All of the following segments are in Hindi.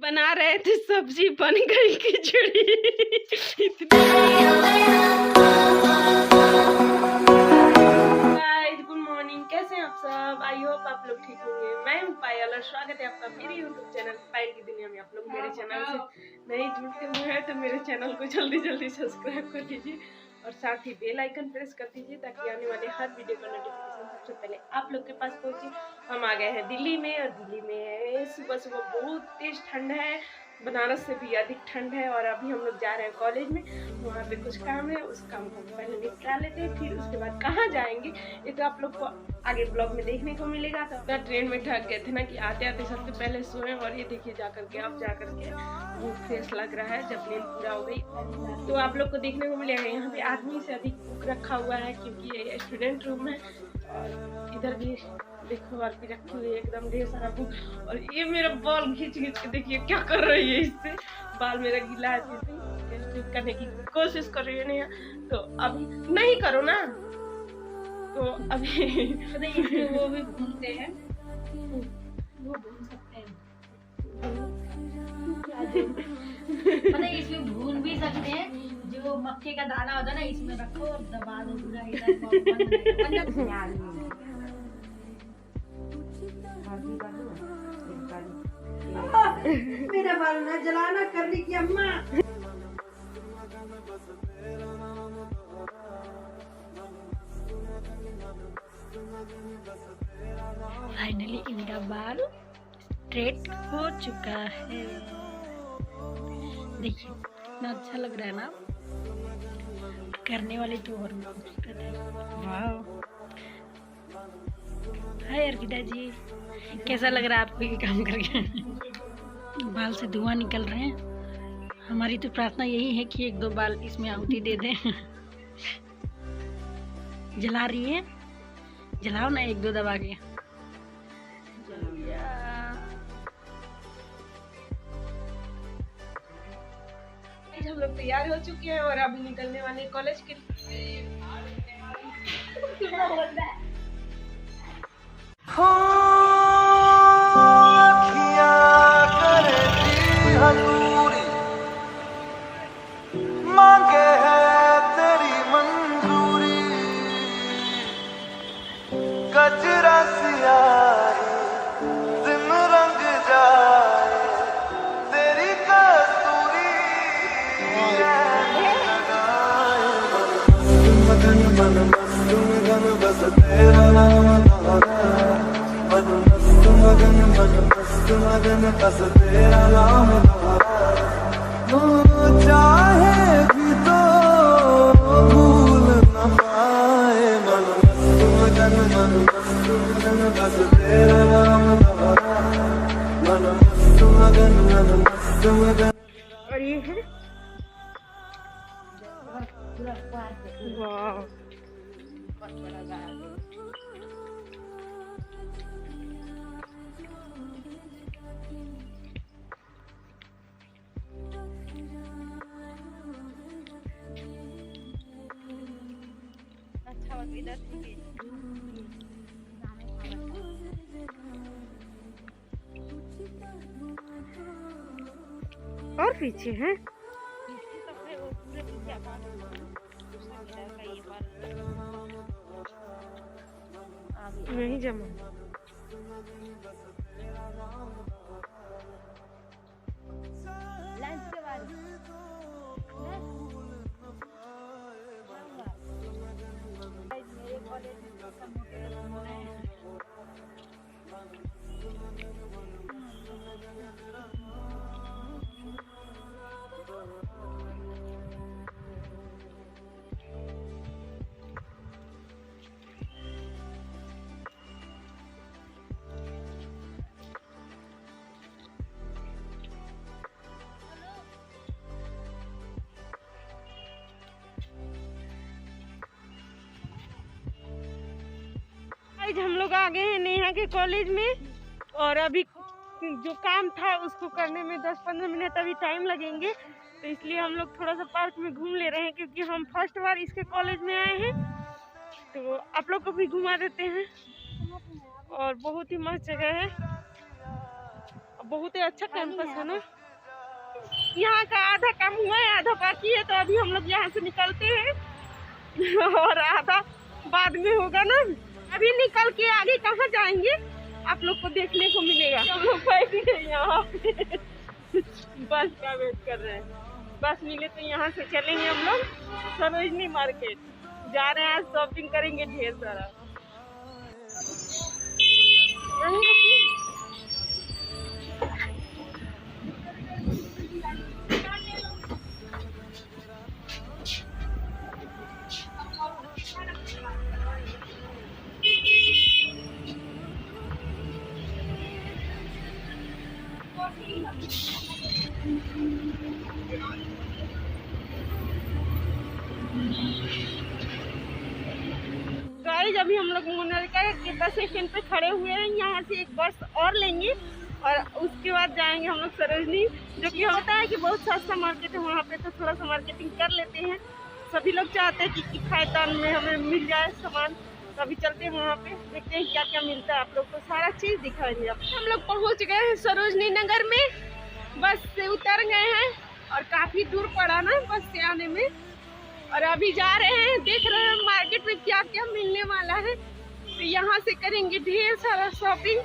बना रहे थे सब्जी, बन गई खिचड़ी। गुड मॉर्निंग, कैसे हैं आप सब? आई होप आप लोग ठीक होंगे। मैं हूं पायल और स्वागत है आपका मेरे यूट्यूब चैनल पायल की दुनिया में। आप लोग मेरे चैनल से नहीं जुड़ते हुए हैं तो मेरे चैनल को जल्दी जल्दी सब्सक्राइब कर दीजिए और साथ ही बेल आइकन प्रेस कर दीजिए ताकि आने वाले हर वीडियो का नोटिफिकेशन सबसे पहले आप लोग के पास पहुंचे। हम आ गए हैं दिल्ली में और दिल्ली में सुबह सुबह बहुत तेज ठंड है, बनारस से भी अधिक ठंड है। और अभी हम लोग जा रहे हैं कॉलेज में, वहाँ पे कुछ काम है, उस काम को पहले निपटा लेते हैं, फिर उसके बाद कहाँ जाएंगे ये तो आप लोग को आगे ब्लॉग में देखने को मिलेगा। तो अपना ट्रेन में थक गए थे ना कि आते आते सबसे पहले सोए, और ये देखिए जा करके अब जा करके बहुत फ्रेश लग रहा है जब नींद पूरा हो गई। तो आप लोग को देखने को मिलेगा यहाँ पे आदमी से अधिक बुक रखा हुआ है क्योंकि ये स्टूडेंट रूम है। और इधर भी देखो और भी रखी हुई है एकदम ढेर सारा बुक। और ये मेरा बाल खींच खींच के देखिए क्या कर रही है, इससे बाल मेरा गीला है, ठीक करने की कोशिश कर रही है नेहा। तो अभी नहीं करो ना, तो अभी वो भी भूनते हैं, वो भून सकते हैं, मतलब इसमें भून भी सकते हैं। जो मक्के का दाना होता है ना, इसमें रखो और दबा दो पूरा मेरा बाल ना जलाना कर ली की अम्मा। फाइनली इनका बाल स्ट्रेट हो चुका है। देखिए इतना अच्छा लग रहा है ना, करने वाली तो और खूबसूरत है। वाह, हाय अर्पिता जी, कैसा लग रहा है आपको ये काम करके? बाल से धुआं निकल रहे हैं। हमारी तो प्रार्थना यही है कि एक दो बाल इसमें आहुति दे दें। जला रही है, जलाओ ना एक दो दबा के। हम लोग तैयार हो चुके हैं और अभी निकलने वाले कॉलेज के मांगे है तेरी मंजूरी, गजरा सियाही दिन रंग जाए तेरी कस्तूरी मगन मन मस्त मगन बस तेरा नाम दोहरा, मन मस्त मगन मन मस्त मगन बस तेरा नाम दोहरा। चाहे भी तो भूल न पाए, मन मस्त मगन बस तेरा नाम दोहरा, मन मस्त मगन। और ये है वाह, अच्छा इधर और पीछे है नहीं जमा। हम लोग आ गए हैं नेहा के कॉलेज में और अभी जो काम था उसको करने में 10-15 मिनट अभी टाइम लगेंगे, तो इसलिए हम लोग थोड़ा सा पार्क में घूम ले रहे हैं क्योंकि हम फर्स्ट बार इसके कॉलेज में आए हैं। तो आप लोग को भी घुमा देते हैं और बहुत ही मस्त जगह है। बहुत ही अच्छा कैंपस है ना। यहाँ का आधा काम हुआ है, आधा बाकी है, तो अभी हम लोग यहाँ से निकलते हैं और आधा बाद में होगा ना। अभी निकल के आगे कहाँ जाएंगे आप लोग को देखने को मिलेगा। हम लोग बैठ गए यहाँ पे बस का वेट कर रहे हैं। बस मिले तो यहाँ से चलेंगे हम लोग सरोजनी मार्केट जा रहे हैं, शॉपिंग करेंगे ढेर सारा। गाइस अभी हम लोग मोनालिका के बस स्टैंड पे खड़े हुए हैं। यहाँ से एक बस और लेंगे और उसके बाद जाएंगे हम लोग सरोजनी, जो कि होता है कि बहुत सस्ता मार्केट है वहाँ पे, तो थोड़ा सा मार्केटिंग कर लेते हैं। सभी लोग चाहते हैं कि किफायतन में हमें मिल जाए सामान, तो अभी चलते हैं वहाँ पे, देखते हैं क्या क्या मिलता है। आप लोग को सारा चीज़ दिखाएंगे। हम लोग पहुँच गए हैं सरोजनी नगर में, बस से उतर गए हैं और काफ़ी दूर पड़ा ना बस से आने में। और अभी जा रहे हैं, देख रहे हैं मार्केट में क्या क्या मिलने वाला है, तो यहाँ से करेंगे ढेर सारा शॉपिंग।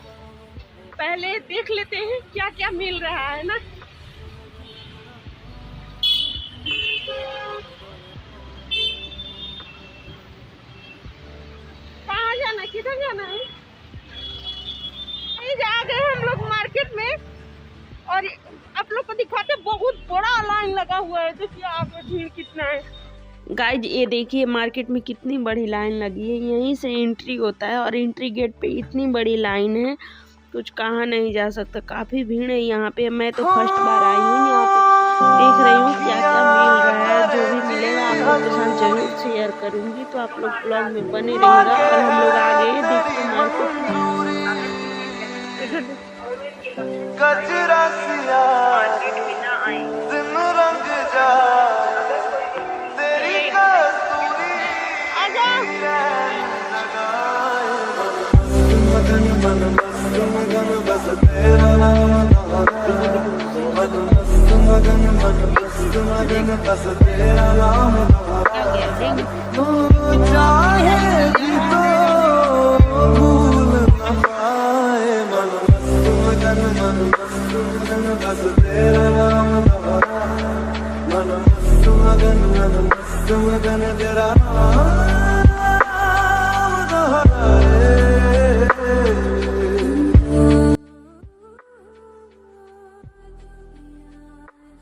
पहले देख लेते हैं क्या क्या मिल रहा है ना। कहाँ जाना, किधर जाना है? जा गए हम लोग मार्केट में और आप लोग को दिखाते, बहुत बड़ा लाइन लगा हुआ है। देखिए आगे भीड़ कितना है। गाइज ये देखिए मार्केट में कितनी बड़ी लाइन लगी है। यहीं से एंट्री होता है और एंट्री गेट पे इतनी बड़ी लाइन है, कुछ कहा नहीं जा सकता। काफ़ी भीड़ है यहाँ पे। मैं तो फर्स्ट बार आई हूँ यहाँ पे, देख रही हूँ क्या क्या मिल रहा है। जो भी मिलेगा आप लोग के साथ जरूर शेयर करूँगी, तो आप लोग ब्लॉग में बने रहेगा। और हम लोग आ गए देखते मार्केट। गजरा सिया दिन रंग जा तेरी कसूरी मगन मन मस्त मगन बस तेरा नाम मन मस्त मगन मन मस्त मगन बस तेरा नाम चाहे भी तो भूल न पाए मन मस्त मगन बस तेरा नाम मन मस्त मगन तेरा नाम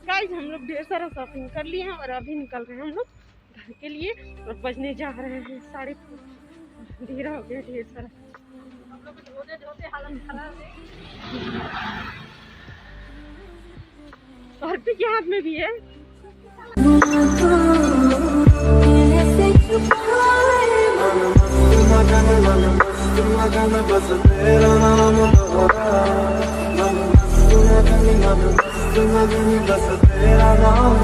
गाइस हम लोग ढेर सारा शॉपिंग कर लिए हैं और अभी निकल रहे हैं हम लोग घर के लिए और बजने जा रहे हैं 5:30। धीरा हो गया ढेर सारा। हम लोग धोते धोते हालत खराब है। और भी के हाथ में भी है। बस तेरा नाम बस तेरा नाम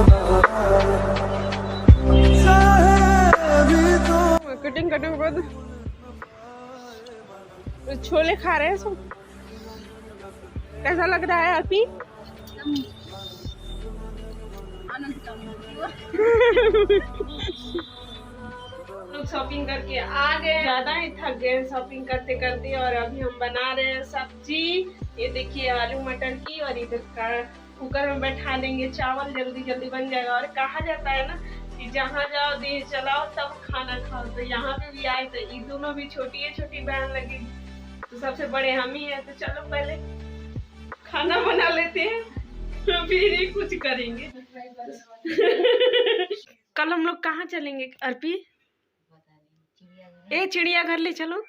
कटिंग कटिंग बाद छोले खा रहे हैं सब। कैसा लग रहा है आपी? लोग शॉपिंग करके आ गए, ज्यादा ही थक गए शॉपिंग करते करते। और अभी हम बना रहे हैं सब्जी। ये देखिए आलू मटर की, और इधर का कुकर में बैठा देंगे चावल, जल्दी जल्दी बन जाएगा। और कहा जाता है ना कि जहाँ जाओ देह चलाओ तब खाना खाओ, तो यहाँ पे भी आए तो ये दोनों भी छोटी बहन लगेगी, तो सबसे बड़े हम ही है। तो चलो पहले खाना बना लेते हैं, फिर ही कुछ करेंगे। कल हम लोग कहाँ चलेंगे अर्पी? ए चिड़ियाघर ले चलो।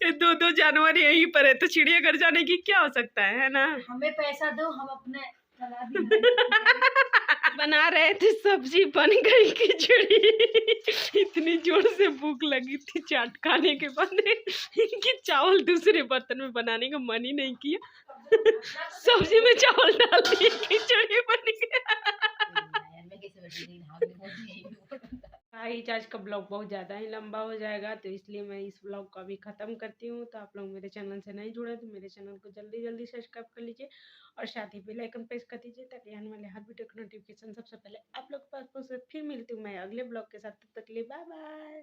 ये दो जानवर यहीं पर है, तो चिड़ियाघर जाने की क्या हो सकता है ना? हमें पैसा दो, हम अपने बना रहे थे सब्जी, बन गई खिचड़ी। इतनी जोर से भूख लगी थी चाट खाने के बाद कि चावल दूसरे बर्तन में बनाने का मन ही नहीं किया। सब्जी में चावल डाल दिए, खिचड़ी बन गया। गाइस आज का ब्लॉग बहुत ज़्यादा ही लंबा हो जाएगा, तो इसलिए मैं इस ब्लॉग को अभी ख़त्म करती हूँ। तो आप लोग मेरे चैनल से नहीं जुड़े तो मेरे चैनल को जल्दी जल्दी सब्सक्राइब कर लीजिए और साथ ही बेल आइकन प्रेस कर दीजिए, ताकि आने वाले हर वीडियो का नोटिफिकेशन सबसे पहले आप लोग के पास पहुंचे। फिर मिलती हूँ मैं अगले ब्लॉग के साथ, तब तक के लिए बाय बाय।